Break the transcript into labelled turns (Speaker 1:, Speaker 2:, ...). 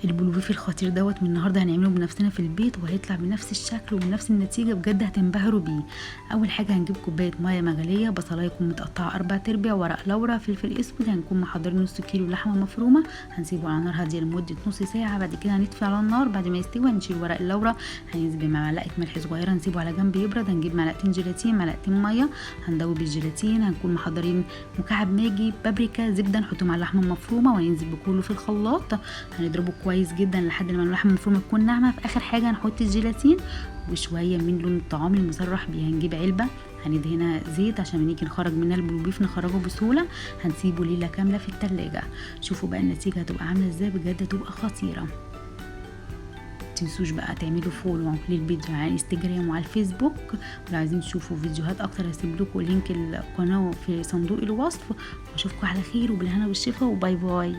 Speaker 1: البلوبيف الخطير دوت من النهارده هنعمله بنفسنا في البيت، وهيطلع بنفس الشكل وبنفس النتيجه، بجد هتنبهروا بيه. اول حاجه هنجيب كوبايه ميه مغليه، بصلايه يكون متقطعه 4/4، ورق لورا، فلفل اسود. هنكون محضرين نص كيلو لحمه مفرومه، هنسيبه على نار هاديه لمده نص ساعه. بعد كده هنطفي على النار، بعد ما يستوي هنشيل ورق اللورا، هننزل بمعلقه ملح صغيره، نسيبه على جنب يبرد. هنجيب معلقتين جيلاتين، معلقتين ميه، هندوب الجيلاتين. هنكون محضرين مكعب ماجي، بابريكا، زبده، نحطهم على اللحمه المفرومه وننزل بكله في الخلاط، هنضربه كويس جدا لحد ما اللحمه المفرومه تكون ناعمه. في اخر حاجه هنحط الجيلاتين وشويه من لون الطعام المصرح بيه. هنجيب علبه هندهنها زيت عشان نيجي نخرج منها البلوبيف نخرجه بسهوله. هنسيبه ليله كامله في التلاجة. شوفوا بقى النتيجه هتبقى عامله ازاي، بجد هتبقى خطيره. متنسوش بقى تعملوا فولو للفيديو على الانستجرام وعلى الفيسبوك، ولو عايزين تشوفوا فيديوهات اكتر هسيب لكم لينك القناه في صندوق الوصف. واشوفكم على خير وبالهنا والشفا، وباي باي.